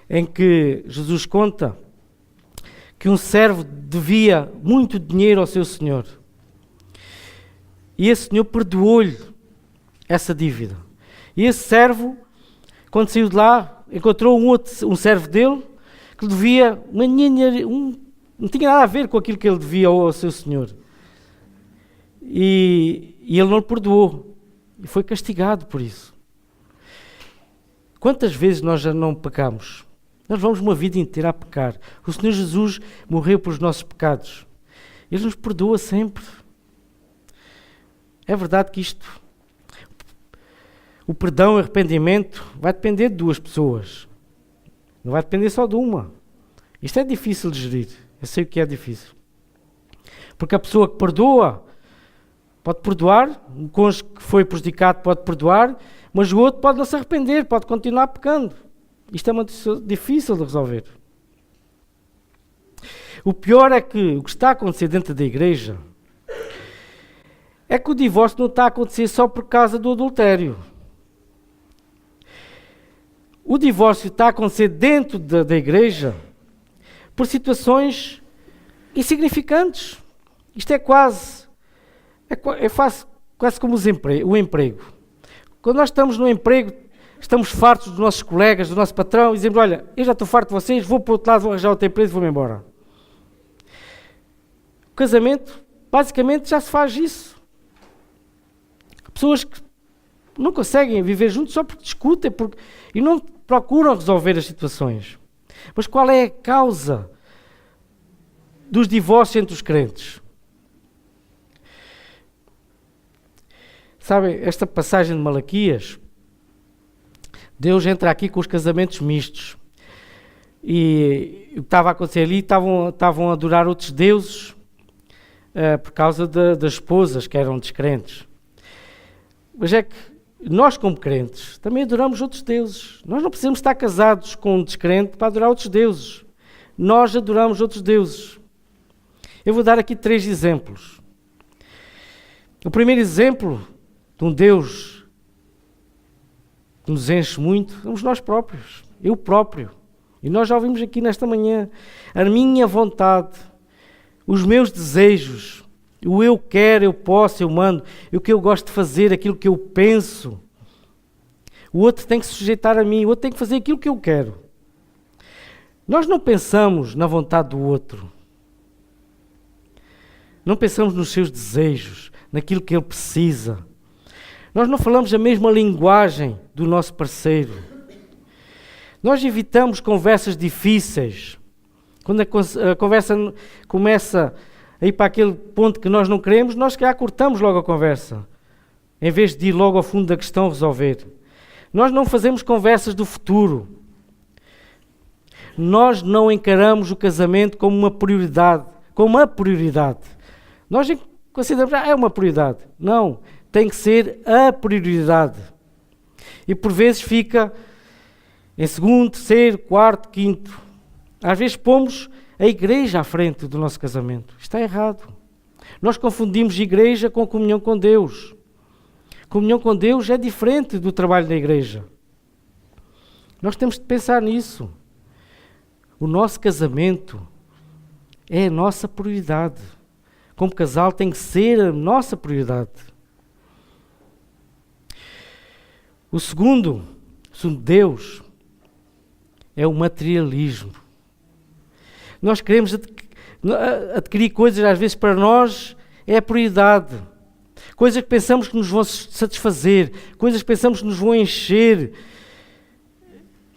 em que Jesus conta que um servo devia muito dinheiro ao seu senhor. E esse senhor perdoou-lhe essa dívida. E esse servo, quando saiu de lá, encontrou um servo dele que lhe devia não tinha nada a ver com aquilo que ele devia ao seu senhor. E ele não lhe perdoou. E foi castigado por isso. Quantas vezes nós já não pecamos? Nós vamos uma vida inteira a pecar. O Senhor Jesus morreu pelos nossos pecados. Ele nos perdoa sempre. É verdade que o perdão e o arrependimento vai depender de duas pessoas. Não vai depender só de uma. Isto é difícil de gerir. Eu sei o que é difícil. Porque a pessoa que perdoa pode perdoar, o cônjuge que foi prejudicado pode perdoar, mas o outro pode não se arrepender, pode continuar pecando. Isto é muito difícil de resolver. O pior é que o que está a acontecer dentro da igreja é que o divórcio não está a acontecer só por causa do adultério. O divórcio está a acontecer dentro da igreja por situações insignificantes. Isto é quase como o emprego. Quando nós estamos no emprego, estamos fartos dos nossos colegas, do nosso patrão, e dizemos, olha, eu já estou farto de vocês, vou para o outro lado, vou arranjar outra empresa e vou-me embora. O casamento, basicamente, já se faz isso. Pessoas que não conseguem viver juntos só porque discutem e não procuram resolver as situações. Mas qual é a causa dos divórcios entre os crentes? Sabem, esta passagem de Malaquias, Deus entra aqui com os casamentos mistos. E o que estava a acontecer ali, estavam a adorar outros deuses por causa das esposas que eram descrentes. Mas é que nós, como crentes, também adoramos outros deuses. Nós não precisamos estar casados com um descrente para adorar outros deuses. Nós adoramos outros deuses. Eu vou dar aqui 3 exemplos. O primeiro exemplo de um Deus que nos enche muito, somos nós próprios, eu próprio. E nós já ouvimos aqui nesta manhã, a minha vontade, os meus desejos, o eu quero, eu posso, eu mando, o que eu gosto de fazer, aquilo que eu penso. O outro tem que se sujeitar a mim, o outro tem que fazer aquilo que eu quero. Nós não pensamos na vontade do outro. Não pensamos nos seus desejos, naquilo que ele precisa. Nós não falamos a mesma linguagem do nosso parceiro. Nós evitamos conversas difíceis. Quando a conversa começa a ir para aquele ponto que nós não queremos, nós já cortamos logo a conversa, em vez de ir logo ao fundo da questão resolver. Nós não fazemos conversas do futuro. Nós não encaramos o casamento como uma prioridade, como a prioridade. Nós consideramos, é uma prioridade. Não, tem que ser a prioridade. E por vezes fica em segundo, terceiro, quarto, quinto. Às vezes pomos a igreja à frente do nosso casamento. Está errado. Nós confundimos igreja com comunhão com Deus. Comunhão com Deus é diferente do trabalho da igreja. Nós temos de pensar nisso. O nosso casamento é a nossa prioridade. Como casal tem que ser a nossa prioridade. O segundo Deus, é o materialismo. Nós queremos adquirir coisas, às vezes para nós é a prioridade. Coisas que pensamos que nos vão satisfazer, coisas que pensamos que nos vão encher.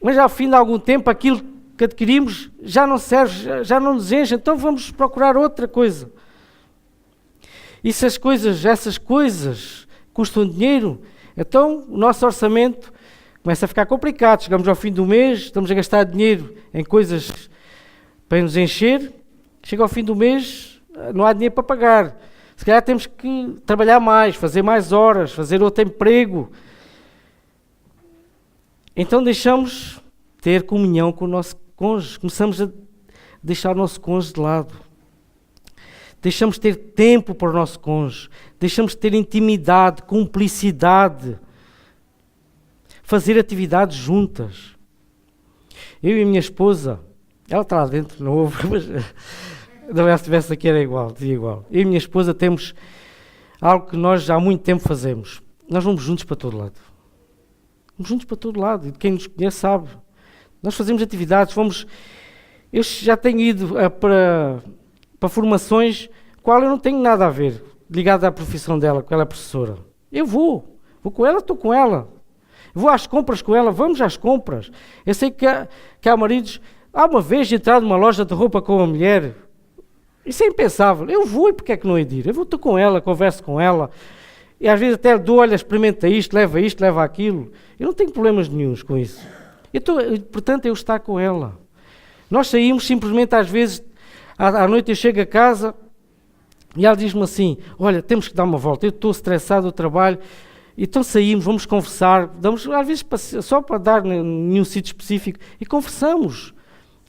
Mas ao fim de algum tempo aquilo que adquirimos já não serve, já não nos enche, então vamos procurar outra coisa. E se essas coisas custam dinheiro, então o nosso orçamento começa a ficar complicado. Chegamos ao fim do mês, estamos a gastar dinheiro em coisas para nos encher, chega ao fim do mês, não há dinheiro para pagar. Se calhar temos que trabalhar mais, fazer mais horas, fazer outro emprego. Então deixamos ter comunhão com o nosso cônjuge, começamos a deixar o nosso cônjuge de lado. deixamos de ter tempo para o nosso cônjuge, deixamos de ter intimidade, cumplicidade, fazer atividades juntas. Eu e a minha esposa, ela está lá dentro, não ouve, mas se estivesse aqui era igual, dizia igual. Eu e a minha esposa temos algo que nós já há muito tempo fazemos. Nós vamos juntos para todo lado. Vamos juntos para todo lado, e quem nos conhece sabe. Nós fazemos atividades, eu já tenho ido para formações qual eu não tenho nada a ver, ligado à profissão dela, porque ela é professora. Eu vou com ela, estou com ela. Vou às compras com ela, vamos às compras. Eu sei que há maridos, há uma vez entrar numa loja de roupa com uma mulher, isso é impensável. Eu vou, e porque é que não hei de ir? Eu vou estar com ela, converso com ela, e às vezes até dou, olha, experimenta isto, leva aquilo. Eu não tenho problemas nenhuns com isso. Portanto, eu estar com ela. Nós saímos simplesmente, às vezes, à noite eu chego a casa e ela diz-me assim, olha, temos que dar uma volta, eu estou estressado do trabalho, então saímos, vamos conversar, damos, às vezes só para dar nenhum sítio específico, e conversamos.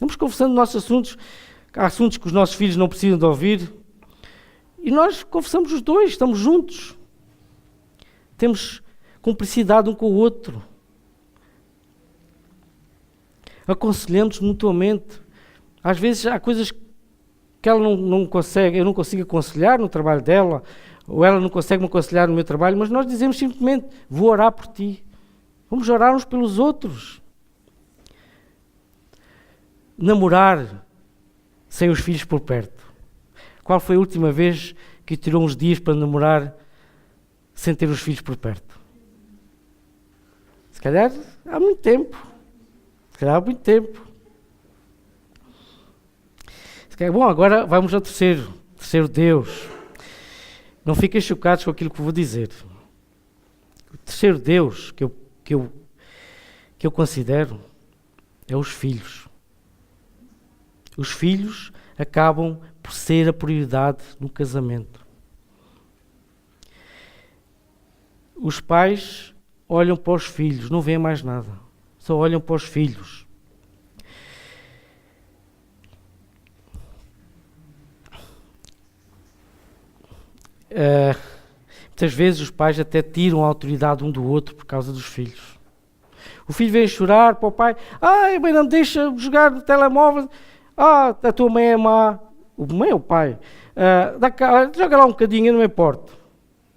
Vamos conversando dos nossos assuntos, há assuntos que os nossos filhos não precisam de ouvir, e nós conversamos os dois, estamos juntos. Temos cumplicidade um com o outro. Aconselhamos mutuamente. Às vezes há coisas que ela não consegue, eu não consigo aconselhar no trabalho dela, ou ela não consegue me aconselhar no meu trabalho, mas nós dizemos simplesmente, vou orar por ti. Vamos orar uns pelos outros. Namorar sem os filhos por perto. Qual foi a última vez que tirou uns dias para namorar sem ter os filhos por perto? Se calhar há muito tempo. Bom, agora vamos ao terceiro Deus. Não fiquem chocados com aquilo que vou dizer. O terceiro Deus que eu considero é os filhos. Os filhos acabam por ser a prioridade no casamento. Os pais olham para os filhos, não veem mais nada. Só olham para os filhos. Muitas vezes os pais até tiram a autoridade um do outro por causa dos filhos. O filho vem chorar para o pai, a mãe não me deixa jogar no telemóvel, a tua mãe é má, a mãe é o pai, joga lá um bocadinho, eu não me importo.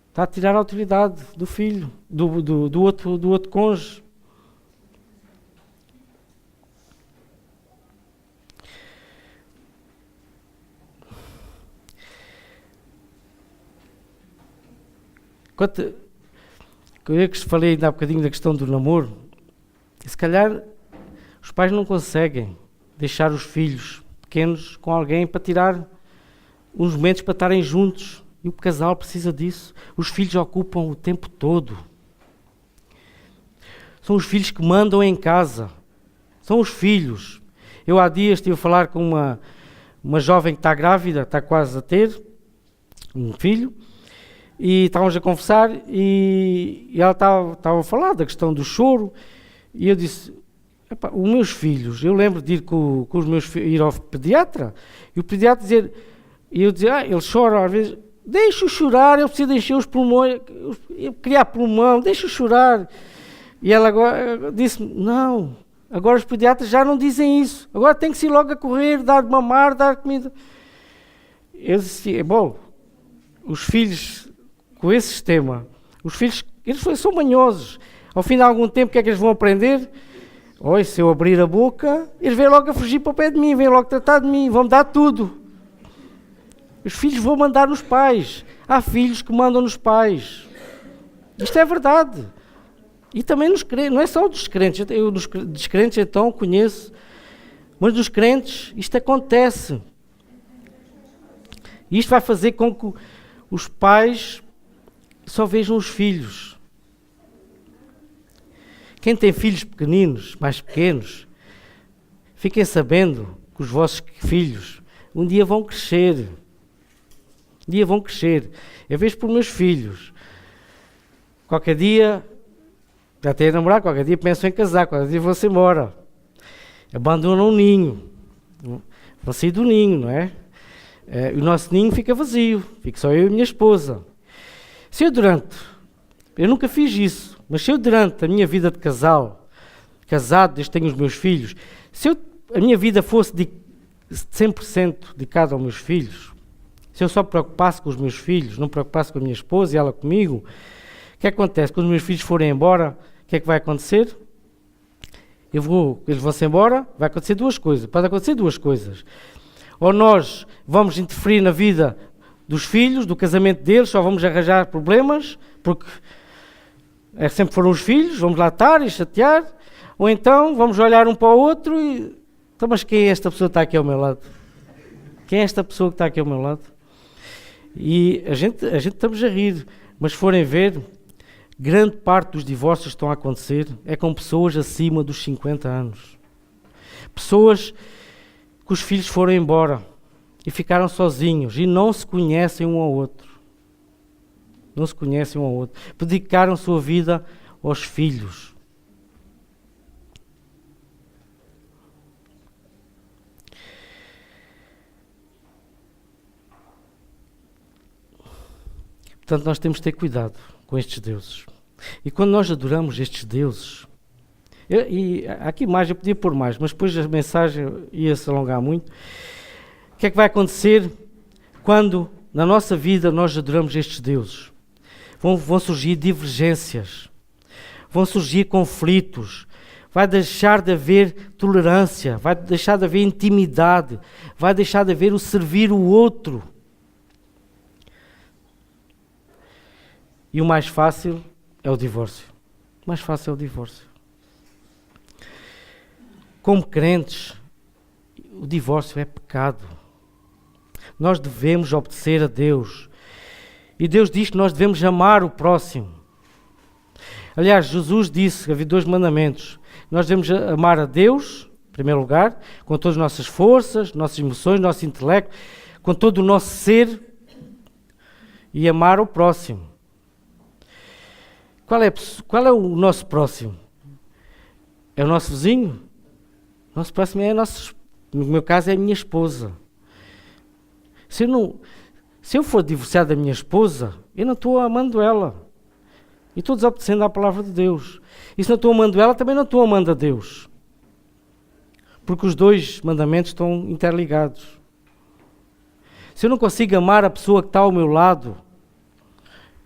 Está a tirar a autoridade do filho, do outro cônjuge. Eu que falei ainda há bocadinho da questão do namoro, se calhar os pais não conseguem deixar os filhos pequenos com alguém para tirar uns momentos para estarem juntos. E o casal precisa disso. Os filhos ocupam o tempo todo. São os filhos que mandam em casa. São os filhos. Eu há dias estive a falar com uma jovem que está grávida, está quase a ter um filho, e estávamos a conversar e ela estava a falar da questão do choro, e eu disse, os meus filhos, eu lembro de ir com os meus filhos, ir ao pediatra, e o pediatra dizer, e eu dizia, eles choram às vezes, deixa-o chorar, eu preciso encher os pulmões, eu criar pulmão, deixa-o chorar. E ela agora disse-me, não, agora os pediatras já não dizem isso, agora tem que se ir logo a correr, dar de mamar, dar comida. Eu disse, bom, os filhos com esse sistema, os filhos, eles são manhosos. Ao fim de algum tempo, o que é que eles vão aprender? Oi, se eu abrir a boca, eles vêm logo a fugir para o pé de mim, vêm logo tratar de mim, vão-me dar tudo. Os filhos vão mandar nos pais. Há filhos que mandam nos pais. Isto é verdade. E também nos crentes, não é só dos crentes, eu dos descrentes então conheço, mas dos crentes isto acontece. E isto vai fazer com que os pais só vejam os filhos. Quem tem filhos pequeninos, mais pequenos, fiquem sabendo que os vossos filhos um dia vão crescer. Um dia vão crescer. Eu vejo por meus filhos. Qualquer dia, já têm a namorar, qualquer dia pensam em casar, qualquer dia vão-se embora. Abandonam o ninho. Vão sair do ninho, não é? o nosso ninho fica vazio, fico só eu e a minha esposa. Eu nunca fiz isso, mas se eu durante a minha vida de casado, desde que tenho os meus filhos, a minha vida fosse de 100% dedicada aos meus filhos, se eu só me preocupasse com os meus filhos, não me preocupasse com a minha esposa e ela comigo, o que acontece? Quando os meus filhos forem embora, o que é que vai acontecer? Eles vão-se embora, vai acontecer duas coisas. Pode acontecer duas coisas. Ou nós vamos interferir na vida dos filhos, do casamento deles, só vamos arranjar problemas, porque sempre foram os filhos, vamos lá estar e chatear, ou então vamos olhar um para o outro e... Então, mas quem é esta pessoa que está aqui ao meu lado? Quem é esta pessoa que está aqui ao meu lado? E a gente estamos a rir, mas se forem ver, grande parte dos divórcios que estão a acontecer é com pessoas acima dos 50 anos. Pessoas que os filhos foram embora e ficaram sozinhos e não se conhecem um ao outro. Não se conhecem um ao outro. Dedicaram sua vida aos filhos. Portanto, nós temos de ter cuidado com estes deuses. E quando nós adoramos estes deuses, aqui mais, eu podia pôr mais, mas depois a mensagem ia se alongar muito. O que é que vai acontecer quando na nossa vida nós adoramos estes deuses? Vão surgir divergências, vão surgir conflitos, vai deixar de haver tolerância, vai deixar de haver intimidade, vai deixar de haver o servir o outro. E o mais fácil é o divórcio. O mais fácil é o divórcio. Como crentes, o divórcio é pecado. Nós devemos obedecer a Deus. E Deus diz que nós devemos amar o próximo. Aliás, Jesus disse que havia 2 mandamentos. Nós devemos amar a Deus, em primeiro lugar, com todas as nossas forças, nossas emoções, nosso intelecto, com todo o nosso ser, e amar o próximo. Qual é o nosso próximo? É o nosso vizinho? O nosso próximo é no meu caso é a minha esposa. Se eu for divorciado da minha esposa, eu não estou amando ela. E estou desobedecendo à palavra de Deus. E se não estou amando ela, também não estou amando a Deus. Porque os 2 mandamentos estão interligados. Se eu não consigo amar a pessoa que está ao meu lado,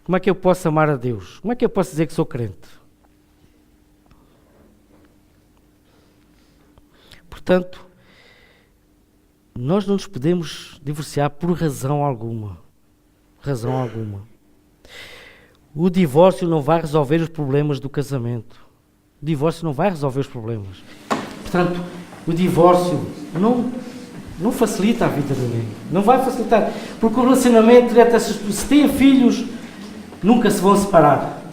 como é que eu posso amar a Deus? Como é que eu posso dizer que sou crente? Portanto, nós não nos podemos divorciar por razão alguma. Razão alguma. O divórcio não vai resolver os problemas do casamento. O divórcio não vai resolver os problemas. Portanto, o divórcio não facilita a vida de ninguém. Não vai facilitar. Porque o relacionamento, se têm filhos, nunca se vão separar.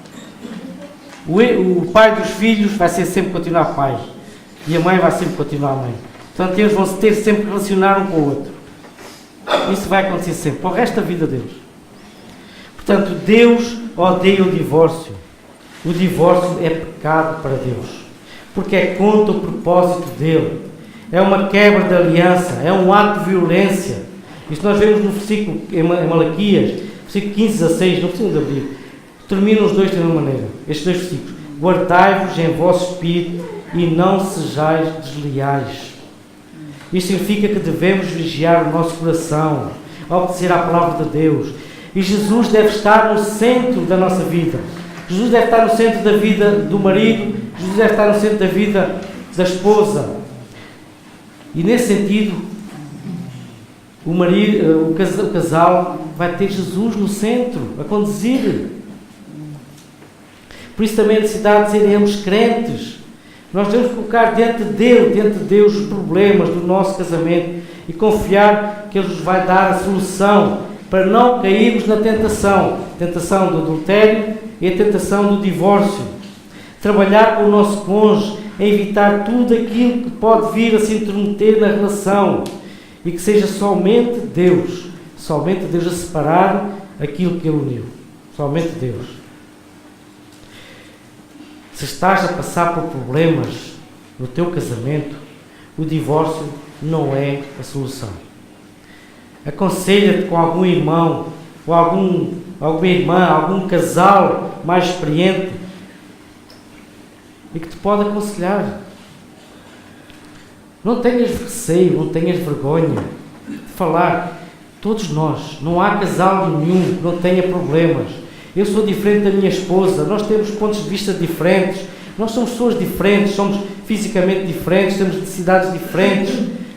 O pai dos filhos vai sempre continuar pai. E a mãe vai sempre continuar mãe. Portanto, eles vão se ter sempre que relacionar um com o outro. Isso vai acontecer sempre, para o resto da vida deles. Portanto, Deus odeia o divórcio. O divórcio é pecado para Deus. Porque é contra o propósito dele. É uma quebra de aliança. É um ato de violência. Isso nós vemos no versículo em Malaquias, versículo 15 a 6, não precisam de abrir. Terminam os 2 da mesma maneira. Estes 2 versículos. Guardai-vos em vosso espírito e não sejais desleais. Isto significa que devemos vigiar o nosso coração, obedecer à palavra de Deus. E Jesus deve estar no centro da nossa vida. Jesus deve estar no centro da vida do marido. Jesus deve estar no centro da vida da esposa. E nesse sentido, o casal vai ter Jesus no centro, a conduzir. Por isso também a necessidade de sermos crentes. Nós devemos colocar diante de Deus os problemas do nosso casamento e confiar que Ele nos vai dar a solução para não cairmos na tentação. A tentação do adultério e a tentação do divórcio. Trabalhar com o nosso cônjuge, evitar tudo aquilo que pode vir a se intrometer na relação e que seja somente Deus a separar aquilo que Ele uniu. Somente Deus. Se estás a passar por problemas no teu casamento, o divórcio não é a solução. Aconselha-te com algum irmão, ou alguma irmã, algum casal mais experiente e que te pode aconselhar. Não tenhas receio, não tenhas vergonha de falar. Todos nós, não há casal nenhum que não tenha problemas. Eu sou diferente da minha esposa, nós temos pontos de vista diferentes, nós somos pessoas diferentes, somos fisicamente diferentes, temos necessidades diferentes,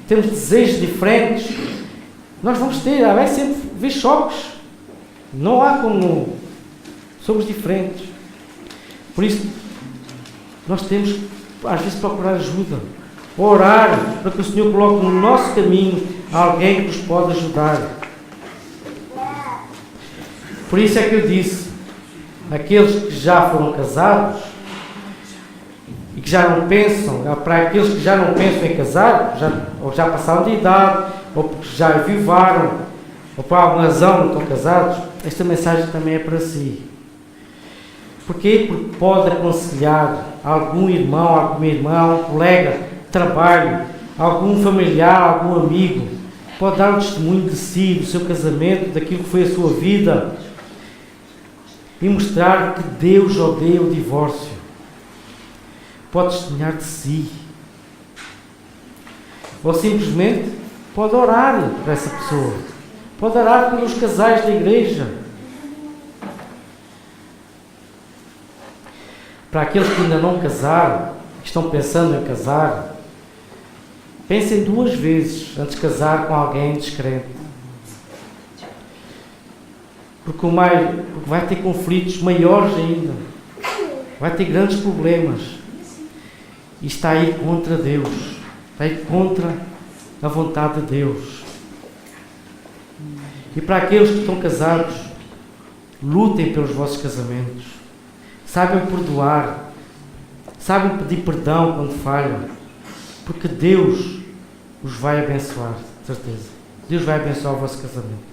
temos desejos diferentes. Nós vamos vai sempre haver choques. Não há como. Somos diferentes. Por isso, nós temos que, às vezes, procurar ajuda. Orar para que o Senhor coloque no nosso caminho alguém que nos pode ajudar. Por isso é que eu disse, aqueles que já foram casados e que já não pensam, para aqueles que já não pensam em casar, ou já passaram de idade, ou porque já vivaram, ou por alguma razão não estão casados, esta mensagem também é para si. Porquê? Porque pode aconselhar algum irmão, alguma irmã, um colega de trabalho, algum familiar, algum amigo, pode dar um testemunho de si, do seu casamento, daquilo que foi a sua vida, e mostrar que Deus odeia o divórcio. Pode testemunhar de si. Ou simplesmente pode orar para essa pessoa. Pode orar pelos casais da igreja. Para aqueles que ainda não casaram, que estão pensando em casar, pensem 2 vezes antes de casar com alguém descrente. Porque vai ter conflitos maiores ainda. Vai ter grandes problemas. E está aí contra Deus. Está aí contra a vontade de Deus. E para aqueles que estão casados, lutem pelos vossos casamentos. Saibam perdoar. Saibam pedir perdão quando falham. Porque Deus os vai abençoar, de certeza. Deus vai abençoar o vosso casamento.